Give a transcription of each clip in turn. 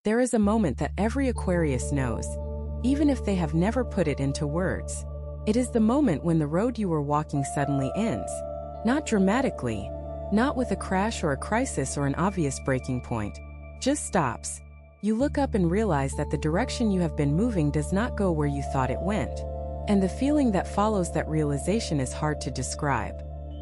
There is a moment that every Aquarius knows, even if they have never put it into words. It is the moment when the road you were walking suddenly ends. Not dramatically, not with a crash or a crisis or an obvious breaking point. Just stops. You look up and realize that the direction you have been moving does not go where you thought it went. And the feeling that follows that realization is hard to describe.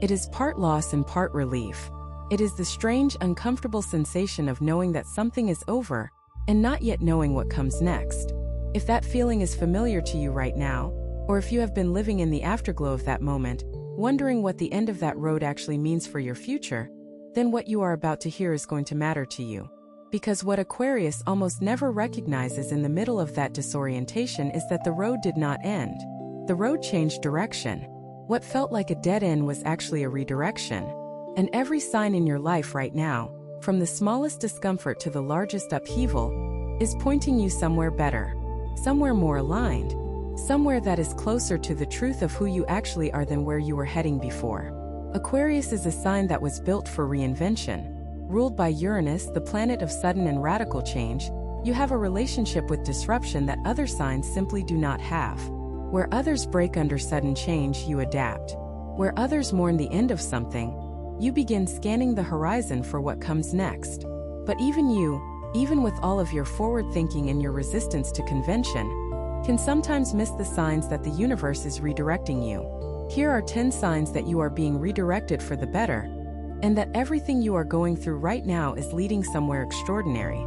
It is part loss and part relief. It is the strange, uncomfortable sensation of knowing that something is over and not yet knowing what comes next. If that feeling is familiar to you right now, or if you have been living in the afterglow of that moment, wondering what the end of that road actually means for your future, then what you are about to hear is going to matter to you. Because what Aquarius almost never recognizes in the middle of that disorientation is that the road did not end. The road changed direction. What felt like a dead end was actually a redirection. And every sign in your life right now, from the smallest discomfort to the largest upheaval, is pointing you somewhere better, somewhere more aligned, somewhere that is closer to the truth of who you actually are than where you were heading before. Aquarius is a sign that was built for reinvention. Ruled by Uranus, the planet of sudden and radical change, you have a relationship with disruption that other signs simply do not have. Where others break under sudden change, you adapt. Where others mourn the end of something, you begin scanning the horizon for what comes next. But even you, even with all of your forward thinking and your resistance to convention, can sometimes miss the signs that the universe is redirecting you. Here are 10 signs that you are being redirected for the better, and that everything you are going through right now is leading somewhere extraordinary.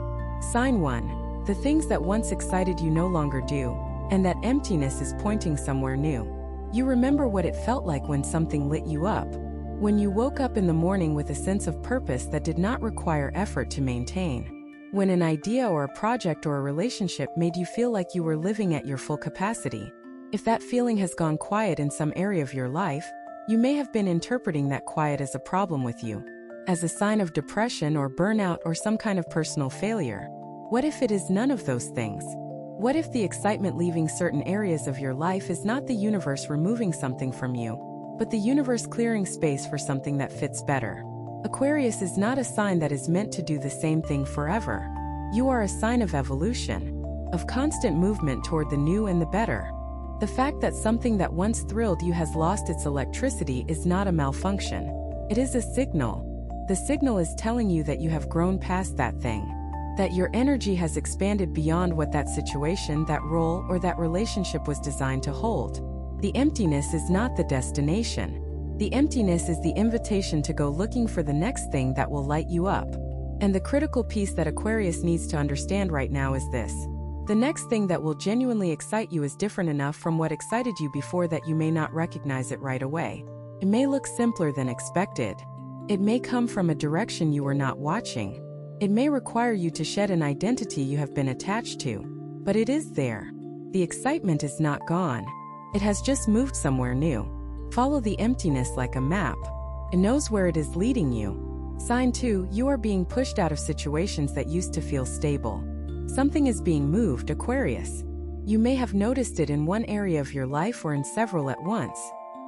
Sign 1. The things that once excited you no longer do, and that emptiness is pointing somewhere new. You remember what it felt like when something lit you up, when you woke up in the morning with a sense of purpose that did not require effort to maintain, when an idea or a project or a relationship made you feel like you were living at your full capacity. If that feeling has gone quiet in some area of your life, you may have been interpreting that quiet as a problem with you, as a sign of depression or burnout or some kind of personal failure. What if it is none of those things? What if the excitement leaving certain areas of your life is not the universe removing something from you, but the universe clearing space for something that fits better? Aquarius is not a sign that is meant to do the same thing forever. You are a sign of evolution, of constant movement toward the new and the better. The fact that something that once thrilled you has lost its electricity is not a malfunction. It is a signal. The signal is telling you that you have grown past that thing, that your energy has expanded beyond what that situation, that role, or that relationship was designed to hold. The emptiness is not the destination. The emptiness is the invitation to go looking for the next thing that will light you up. And the critical piece that Aquarius needs to understand right now is this. The next thing that will genuinely excite you is different enough from what excited you before that you may not recognize it right away. It may look simpler than expected. It may come from a direction you were not watching. It may require you to shed an identity you have been attached to. But it is there. The excitement is not gone. It has just moved somewhere new. Follow the emptiness like a map. It knows where it is leading you. Sign 2. You are being pushed out of situations that used to feel stable. Something is being moved, Aquarius. You may have noticed it in one area of your life or in several at once.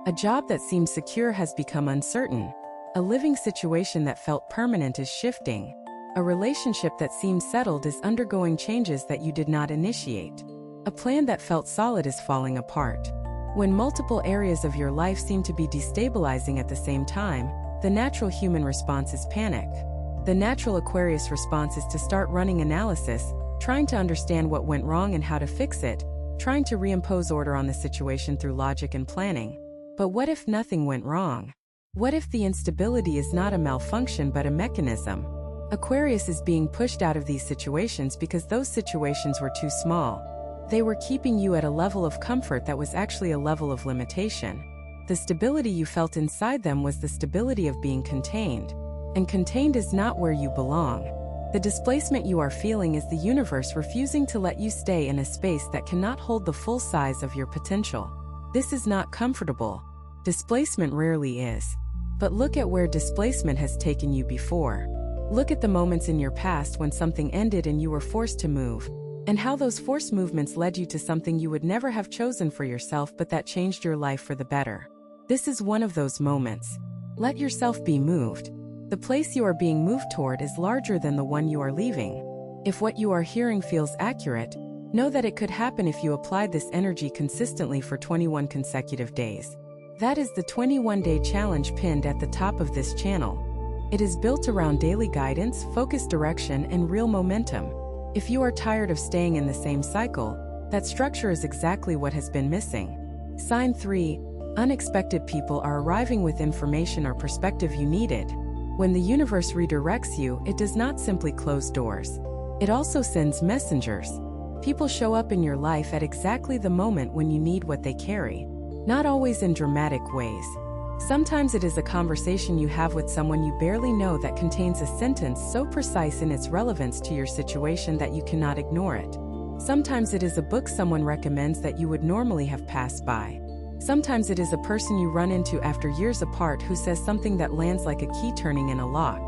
A job that seemed secure has become uncertain. A living situation that felt permanent is shifting. A relationship that seemed settled is undergoing changes that you did not initiate. A plan that felt solid is falling apart. When multiple areas of your life seem to be destabilizing at the same time, the natural human response is panic. The natural Aquarius response is to start running analysis, trying to understand what went wrong and how to fix it, trying to reimpose order on the situation through logic and planning. But what if nothing went wrong? What if the instability is not a malfunction but a mechanism? Aquarius is being pushed out of these situations because those situations were too small. They were keeping you at a level of comfort that was actually a level of limitation. The stability you felt inside them was the stability of being contained. And contained is not where you belong. The displacement you are feeling is the universe refusing to let you stay in a space that cannot hold the full size of your potential. This is not comfortable. Displacement rarely is. But look at where displacement has taken you before. Look at the moments in your past when something ended and you were forced to move, and how those forced movements led you to something you would never have chosen for yourself but that changed your life for the better. This is one of those moments. Let yourself be moved. The place you are being moved toward is larger than the one you are leaving. If what you are hearing feels accurate, know that it could happen if you applied this energy consistently for 21 consecutive days. That is the 21-day challenge pinned at the top of this channel. It is built around daily guidance, focused direction, and real momentum. If you are tired of staying in the same cycle, that structure is exactly what has been missing. Sign 3. Unexpected people are arriving with information or perspective you needed. When the universe redirects you, it does not simply close doors. It also sends messengers. People show up in your life at exactly the moment when you need what they carry. Not always in dramatic ways. Sometimes it is a conversation you have with someone you barely know that contains a sentence so precise in its relevance to your situation that you cannot ignore it. Sometimes it is a book someone recommends that you would normally have passed by. Sometimes it is a person you run into after years apart who says something that lands like a key turning in a lock.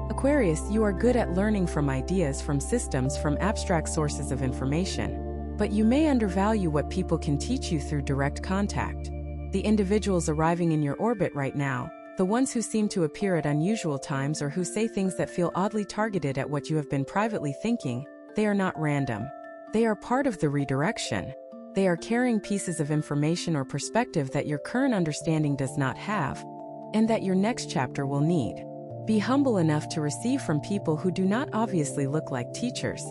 Aquarius, you are good at learning from ideas, from systems, from abstract sources of information. But you may undervalue what people can teach you through direct contact. The individuals arriving in your orbit right now, the ones who seem to appear at unusual times or who say things that feel oddly targeted at what you have been privately thinking, they are not random. They are part of the redirection. They are carrying pieces of information or perspective that your current understanding does not have, and that your next chapter will need. Be humble enough to receive from people who do not obviously look like teachers.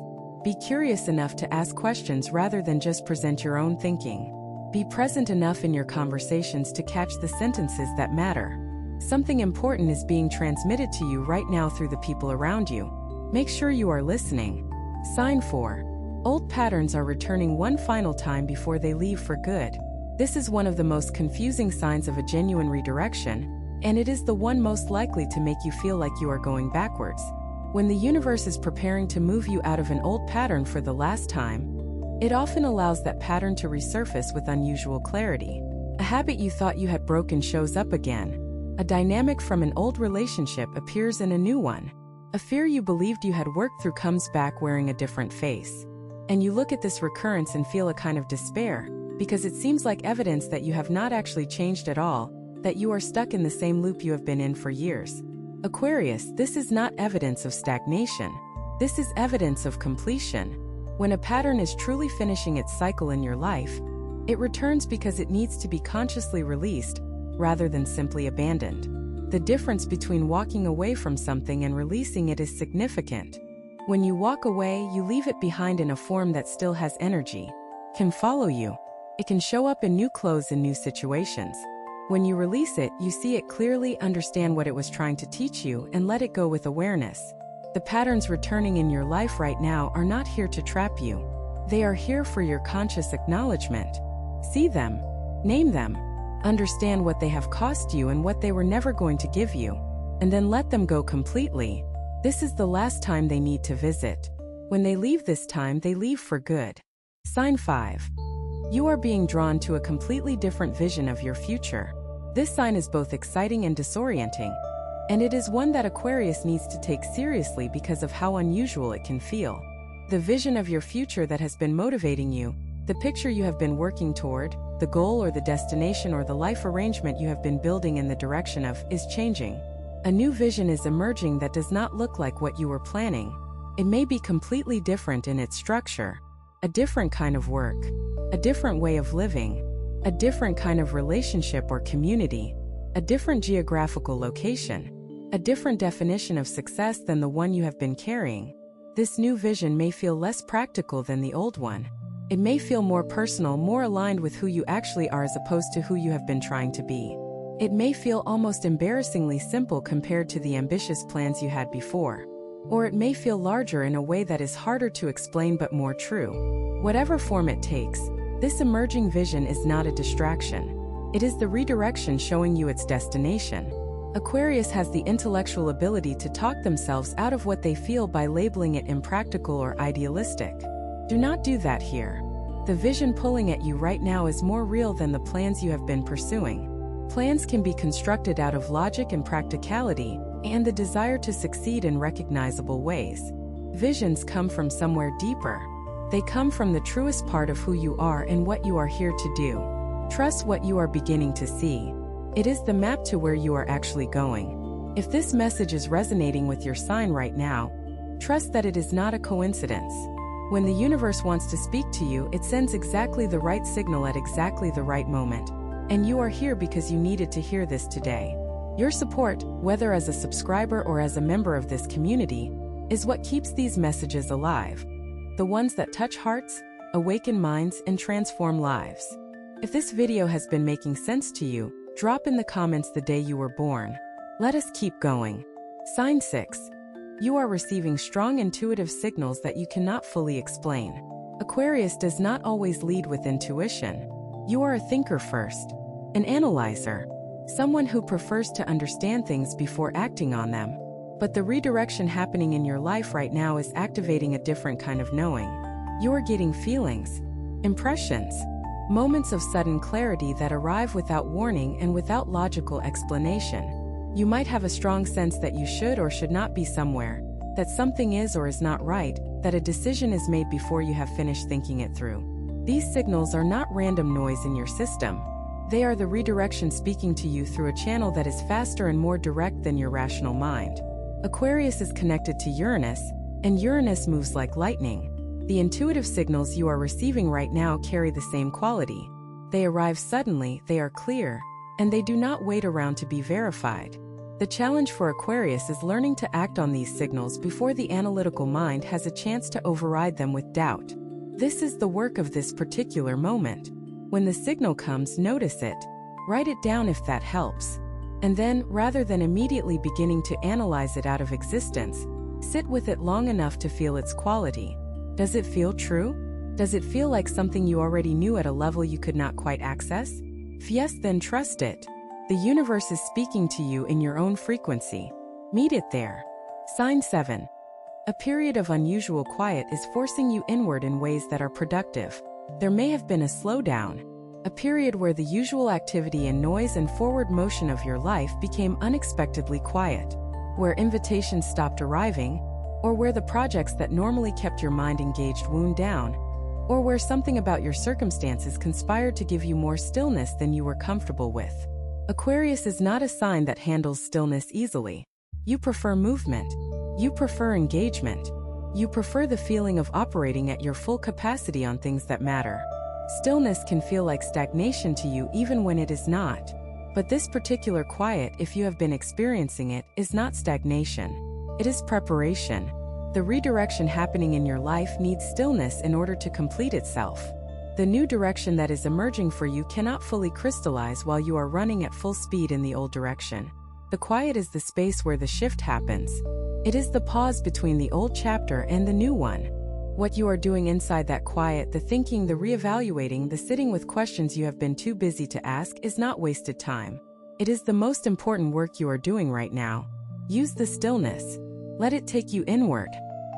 Be curious enough to ask questions rather than just present your own thinking. Be present enough in your conversations to catch the sentences that matter. Something important is being transmitted to you right now through the people around you. Make sure you are listening. Sign 4. Old patterns are returning one final time before they leave for good. This is one of the most confusing signs of a genuine redirection, and it is the one most likely to make you feel like you are going backwards. When the universe is preparing to move you out of an old pattern for the last time, it often allows that pattern to resurface with unusual clarity. A habit you thought you had broken shows up again. A dynamic from an old relationship appears in a new one. A fear you believed you had worked through comes back wearing a different face. And you look at this recurrence and feel a kind of despair, because it seems like evidence that you have not actually changed at all, that you are stuck in the same loop you have been in for years. Aquarius, this is not evidence of stagnation. This is evidence of completion. When a pattern is truly finishing its cycle in your life, it returns because it needs to be consciously released, rather than simply abandoned. The difference between walking away from something and releasing it is significant. When you walk away, you leave it behind in a form that still has energy, can follow you. It can show up in new clothes and new situations. When you release it, you see it clearly, understand what it was trying to teach you, and let it go with awareness. The patterns returning in your life right now are not here to trap you. They are here for your conscious acknowledgement. See them, name them, understand what they have cost you and what they were never going to give you, and then let them go completely. This is the last time they need to visit. When they leave this time, they leave for good. Sign 5. You are being drawn to a completely different vision of your future. This sign is both exciting and disorienting, and it is one that Aquarius needs to take seriously because of how unusual it can feel. The vision of your future that has been motivating you, the picture you have been working toward, the goal or the destination or the life arrangement you have been building in the direction of, is changing. A new vision is emerging that does not look like what you were planning. It may be completely different in its structure, a different kind of work, a different way of living, a different kind of relationship or community, a different geographical location, a different definition of success than the one you have been carrying. This new vision may feel less practical than the old one. It may feel more personal, more aligned with who you actually are as opposed to who you have been trying to be. It may feel almost embarrassingly simple compared to the ambitious plans you had before. Or it may feel larger in a way that is harder to explain but more true. Whatever form it takes, this emerging vision is not a distraction. It is the redirection showing you its destination. Aquarius has the intellectual ability to talk themselves out of what they feel by labeling it impractical or idealistic. Do not do that here. The vision pulling at you right now is more real than the plans you have been pursuing. Plans can be constructed out of logic and practicality, and the desire to succeed in recognizable ways. Visions come from somewhere deeper. They come from the truest part of who you are and what you are here to do. Trust what you are beginning to see. It is the map to where you are actually going. If this message is resonating with your sign right now, Trust that it is not a coincidence. When the universe wants to speak to you, it sends exactly the right signal at exactly the right moment. And you are here because you needed to hear this today. Your support, whether as a subscriber or as a member of this community, is what keeps these messages alive. The ones that touch hearts, awaken minds, and transform lives. If this video has been making sense to you, drop in the comments the day you were born. Let us keep going. Sign 6. You are receiving strong intuitive signals that you cannot fully explain. Aquarius does not always lead with intuition. You are a thinker first, an analyzer, someone who prefers to understand things before acting on them. But the redirection happening in your life right now is activating a different kind of knowing. You are getting feelings, impressions, moments of sudden clarity that arrive without warning and without logical explanation. You might have a strong sense that you should or should not be somewhere, that something is or is not right, that a decision is made before you have finished thinking it through. These signals are not random noise in your system. They are the redirection speaking to you through a channel that is faster and more direct than your rational mind. Aquarius is connected to Uranus, and Uranus moves like lightning. The intuitive signals you are receiving right now carry the same quality. They arrive suddenly, they are clear, and they do not wait around to be verified. The challenge for Aquarius is learning to act on these signals before the analytical mind has a chance to override them with doubt. This is the work of this particular moment. When the signal comes, notice it. Write it down if that helps. And then, rather than immediately beginning to analyze it out of existence, sit with it long enough to feel its quality. Does it feel true? Does it feel like something you already knew at a level you could not quite access? If yes, then trust it. The universe is speaking to you in your own frequency. Meet it there. Sign 7. A period of unusual quiet is forcing you inward in ways that are productive. There may have been a slowdown, a period where the usual activity and noise and forward motion of your life became unexpectedly quiet, where invitations stopped arriving, or where the projects that normally kept your mind engaged wound down, or where something about your circumstances conspired to give you more stillness than you were comfortable with. Aquarius is not a sign that handles stillness easily. You prefer movement. You prefer engagement. You prefer the feeling of operating at your full capacity on things that matter. Stillness can feel like stagnation to you even when it is not. But this particular quiet, if you have been experiencing it, is not stagnation. It is preparation. The redirection happening in your life needs stillness in order to complete itself. The new direction that is emerging for you cannot fully crystallize while you are running at full speed in the old direction. The quiet is the space where the shift happens. It is the pause between the old chapter and the new one. What you are doing inside that quiet, the thinking, the reevaluating, the sitting with questions you have been too busy to ask, is not wasted time. It is the most important work you are doing right now. Use the stillness. Let it take you inward.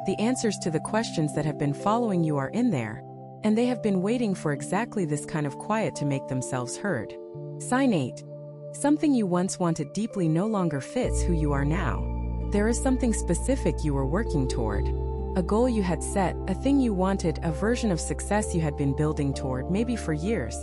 The answers to the questions that have been following you are in there, and they have been waiting for exactly this kind of quiet to make themselves heard. Sign 8. Something you once wanted deeply no longer fits who you are now. There is something specific you were working toward. A goal you had set, a thing you wanted, a version of success you had been building toward, maybe for years.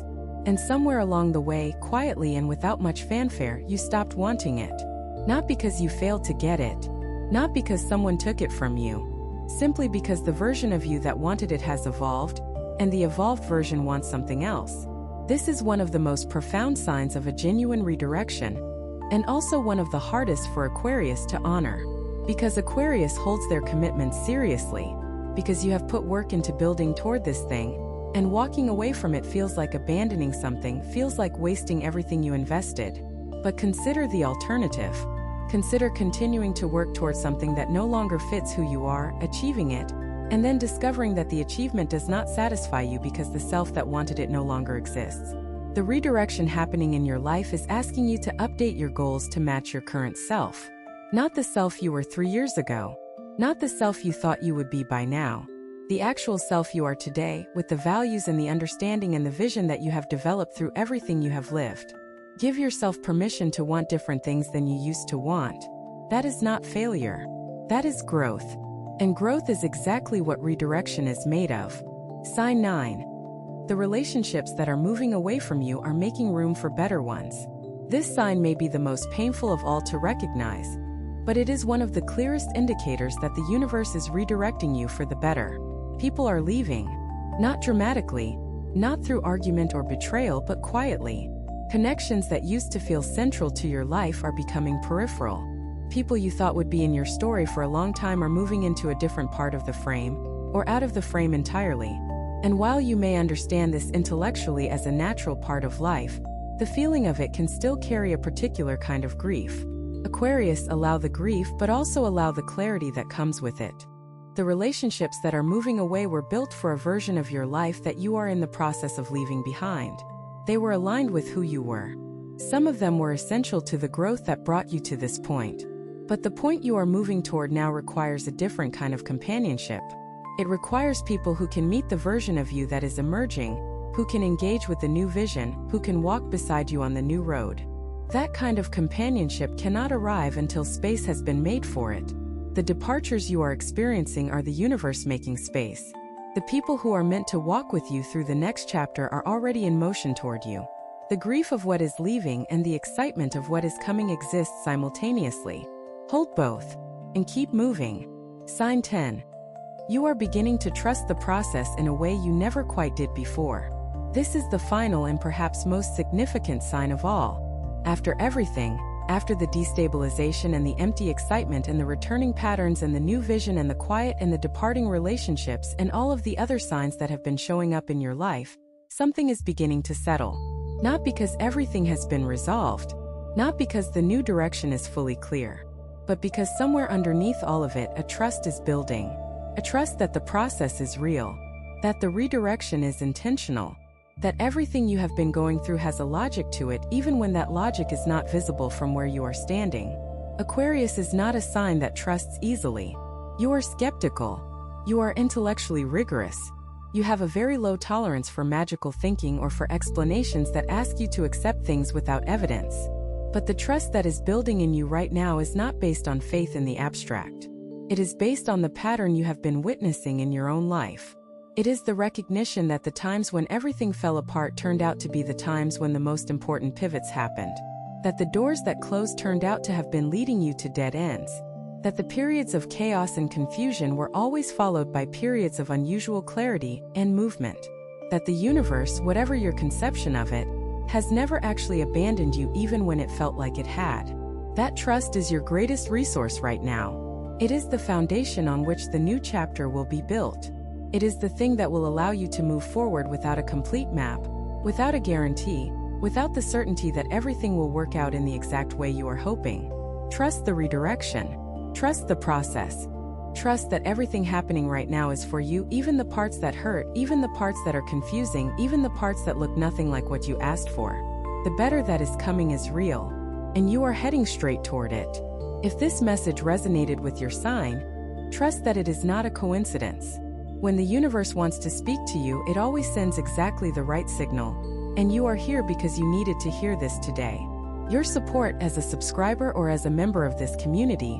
And somewhere along the way, quietly and without much fanfare, you stopped wanting it. Not because you failed to get it. Not because someone took it from you. Simply because the version of you that wanted it has evolved, and the evolved version wants something else. This is one of the most profound signs of a genuine redirection, and also one of the hardest for Aquarius to honor. Because Aquarius holds their commitments seriously, because you have put work into building toward this thing, and walking away from it feels like abandoning something, feels like wasting everything you invested. But consider the alternative. Consider continuing to work towards something that no longer fits who you are, achieving it, and then discovering that the achievement does not satisfy you because the self that wanted it no longer exists. The redirection happening in your life is asking you to update your goals to match your current self. Not the self you were 3 years ago. Not the self you thought you would be by now. The actual self you are today, with the values and the understanding and the vision that you have developed through everything you have lived. Give yourself permission to want different things than you used to want. That is not failure. That is growth. And growth is exactly what redirection is made of. Sign 9. The relationships that are moving away from you are making room for better ones. This sign may be the most painful of all to recognize, but it is one of the clearest indicators that the universe is redirecting you for the better. People are leaving, not dramatically, not through argument or betrayal, but quietly. Connections that used to feel central to your life are becoming peripheral. People you thought would be in your story for a long time are moving into a different part of the frame, or out of the frame entirely. And while you may understand this intellectually as a natural part of life, the feeling of it can still carry a particular kind of grief. Aquarius, allow the grief, but also allow the clarity that comes with it. The relationships that are moving away were built for a version of your life that you are in the process of leaving behind. They were aligned with who you were. Some of them were essential to the growth that brought you to this point. But the point you are moving toward now requires a different kind of companionship. It requires people who can meet the version of you that is emerging, who can engage with the new vision, who can walk beside you on the new road. That kind of companionship cannot arrive until space has been made for it. The departures you are experiencing are the universe making space. The people who are meant to walk with you through the next chapter are already in motion toward you. The grief of what is leaving and the excitement of what is coming exist simultaneously. Hold both, and keep moving. Sign 10. You are beginning to trust the process in a way you never quite did before. This is the final and perhaps most significant sign of all. After everything, after the destabilization and the empty excitement and the returning patterns and the new vision and the quiet and the departing relationships and all of the other signs that have been showing up in your life, something is beginning to settle. Not because everything has been resolved, not because the new direction is fully clear, but because somewhere underneath all of it, a trust is building. A trust that the process is real, that the redirection is intentional, that everything you have been going through has a logic to it even when that logic is not visible from where you are standing. Aquarius is not a sign that trusts easily. You are skeptical. You are intellectually rigorous. You have a very low tolerance for magical thinking or for explanations that ask you to accept things without evidence. But the trust that is building in you right now is not based on faith in the abstract. It is based on the pattern you have been witnessing in your own life. It is the recognition that the times when everything fell apart turned out to be the times when the most important pivots happened. That the doors that closed turned out to have been leading you to dead ends. That the periods of chaos and confusion were always followed by periods of unusual clarity and movement. That the universe, whatever your conception of it, has never actually abandoned you even when it felt like it had. That trust is your greatest resource right now. It is the foundation on which the new chapter will be built. It is the thing that will allow you to move forward without a complete map, without a guarantee, without the certainty that everything will work out in the exact way you are hoping. Trust the redirection. Trust the process. Trust that everything happening right now is for you, even the parts that hurt, even the parts that are confusing, even the parts that look nothing like what you asked for. The better that is coming is real, and you are heading straight toward it. If this message resonated with your sign, trust that it is not a coincidence. When the universe wants to speak to you, it always sends exactly the right signal, and you are here because you needed to hear this today. Your support as a subscriber or as a member of this community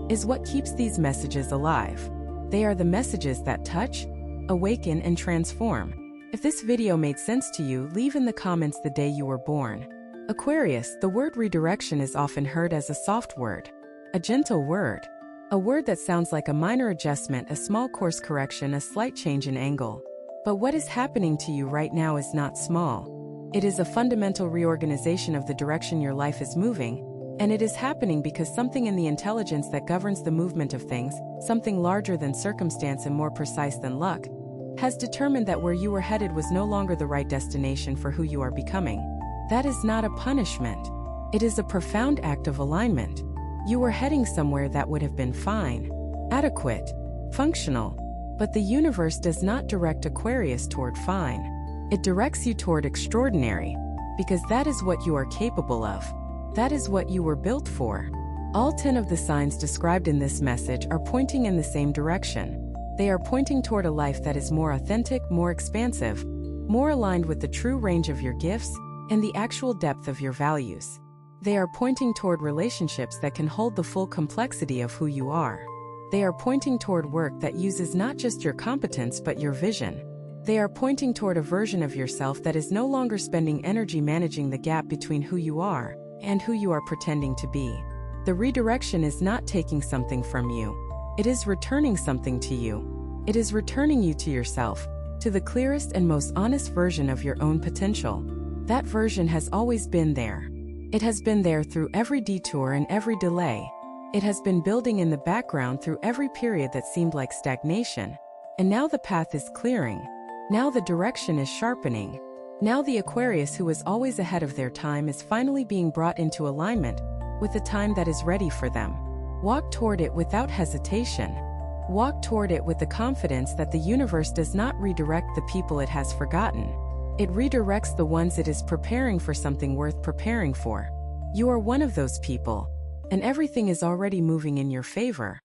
is what keeps these messages alive. They are the messages that touch, awaken, and transform. If this video made sense to you, leave in the comments the day you were born. Aquarius, the word redirection is often heard as a soft word, a gentle word. A word that sounds like a minor adjustment, a small course correction, a slight change in angle. But what is happening to you right now is not small. It is a fundamental reorganization of the direction your life is moving, and it is happening because something in the intelligence that governs the movement of things, something larger than circumstance and more precise than luck, has determined that where you were headed was no longer the right destination for who you are becoming. That is not a punishment. It is a profound act of alignment. You were heading somewhere that would have been fine, adequate, functional, but the universe does not direct Aquarius toward fine. It directs you toward extraordinary, because that is what you are capable of. That is what you were built for. All 10 of the signs described in this message are pointing in the same direction. They are pointing toward a life that is more authentic, more expansive, more aligned with the true range of your gifts and the actual depth of your values. They are pointing toward relationships that can hold the full complexity of who you are. They are pointing toward work that uses not just your competence but your vision. They are pointing toward a version of yourself that is no longer spending energy managing the gap between who you are and who you are pretending to be. The redirection is not taking something from you. It is returning something to you. It is returning you to yourself, to the clearest and most honest version of your own potential. That version has always been there. It has been there through every detour and every delay. It has been building in the background through every period that seemed like stagnation. And now the path is clearing. Now the direction is sharpening. Now the Aquarius who was always ahead of their time is finally being brought into alignment with the time that is ready for them. Walk toward it without hesitation. Walk toward it with the confidence that the universe does not redirect the people it has forgotten. It redirects the ones it is preparing for something worth preparing for. You are one of those people, and everything is already moving in your favor.